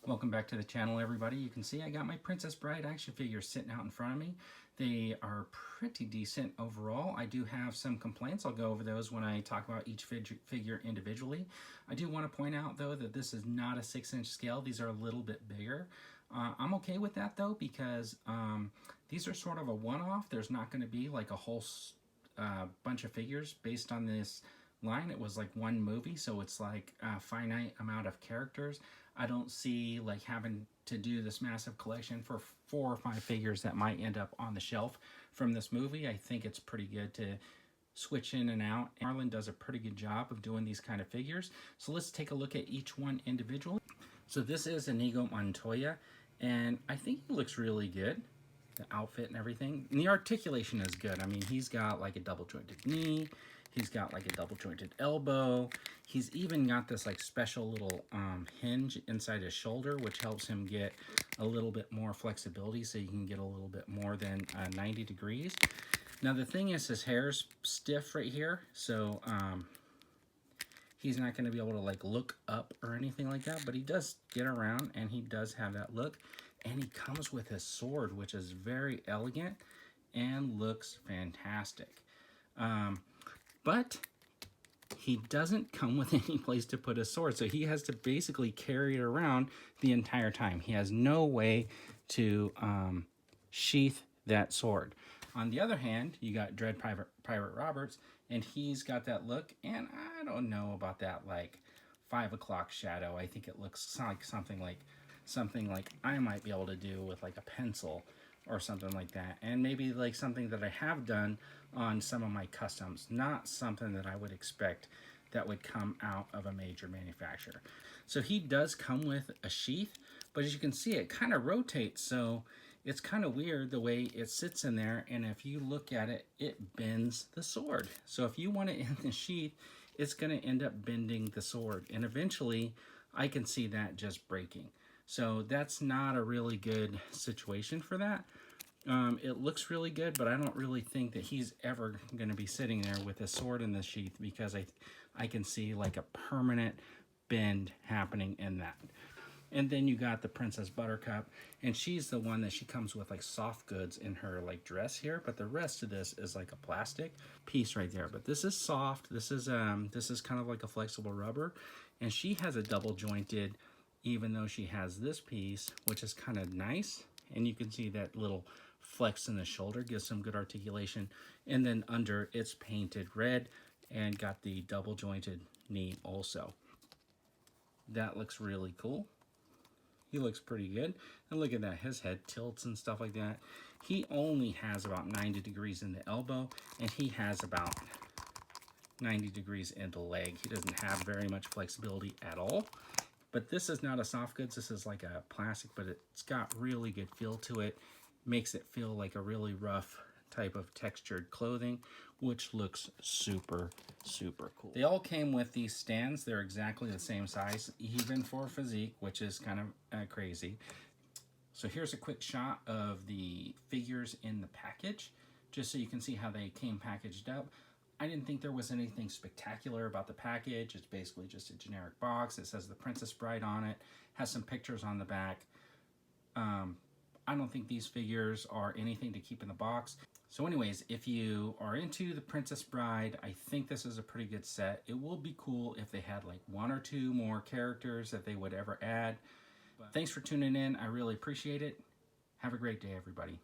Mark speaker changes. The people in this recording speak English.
Speaker 1: Welcome back to the channel, everybody. You can see I got my Princess Bride action figures sitting out in front of me. They are pretty decent overall. I do have some complaints. I'll go over those when I talk about each figure individually. I do want to point out, though, that this is not a 6-inch scale. These are a little bit bigger. I'm okay with that, though, because these are sort of a one-off. There's not going to be like a whole bunch of figures based on this line. It was like one movie, so it's like a finite amount of characters. I don't see like having to do this massive collection for 4 or 5 figures that might end up on the shelf from this movie. I think it's pretty good to switch in and out. Mcfarlane does a pretty good job of doing these kind of figures. So let's take a look at each one individually. So this is Inigo Montoya, and I think he looks really good. The outfit and everything. And the articulation is good. I mean, he's got like a double jointed knee. He's got like a double jointed elbow. He's even got this like special little hinge inside his shoulder, which helps him get a little bit more flexibility, so you can get a little bit more than 90 degrees. Now the thing is, his hair's stiff right here, so he's not going to be able to like look up or anything like that, but he does get around and he does have that look. And he comes with his sword, which is very elegant and looks fantastic. But he doesn't come with any place to put his sword, so he has to basically carry it around the entire time. He has no way to sheath that sword. On the other hand, you got Dread Pirate Roberts, and he's got that look, and I don't know about that like 5 o'clock shadow. I think it looks like something like I might be able to do with like a pencil or something like that, and maybe like something that I have done on some of my customs, not something that I would expect that would come out of a major manufacturer. So he does come with a sheath, but as you can see, it kind of rotates, so it's kind of weird the way it sits in there, and if you look at it, it bends the sword. So if you want it in the sheath, it's going to end up bending the sword, and eventually I can see that just breaking. So that's not a really good situation for that. It looks really good, but I don't really think that he's ever going to be sitting there with a sword in the sheath, because I can see like a permanent bend happening in that. And then you got the Princess Buttercup, and she's the one that she comes with like soft goods in her like dress here, but the rest of this is like a plastic piece right there. But this is soft. This is kind of like a flexible rubber, and she has a double jointed, even though she has this piece, which is kind of nice. And you can see that little flex in the shoulder gives some good articulation. And then under, it's painted red and got the double jointed knee also. That looks really cool. He looks pretty good. And look at that, his head tilts and stuff like that. He only has about 90 degrees in the elbow, and he has about 90 degrees in the leg. He doesn't have very much flexibility at all. But this is not a soft goods, this is like a plastic, but it's got really good feel to it. Makes it feel like a really rough type of textured clothing, which looks super, super cool. They all came with these stands. They're exactly the same size, even for Fezzik, which is kind of crazy. So here's a quick shot of the figures in the package, just so you can see how they came packaged up. I didn't think there was anything spectacular about the package. It's basically just a generic box. It says the Princess Bride on it, has some pictures on the back. I don't think these figures are anything to keep in the box. So anyways, if you are into the Princess Bride, I think this is a pretty good set. It will be cool if they had like 1 or 2 more characters that they would ever add. But thanks for tuning in. I really appreciate it. Have a great day, everybody.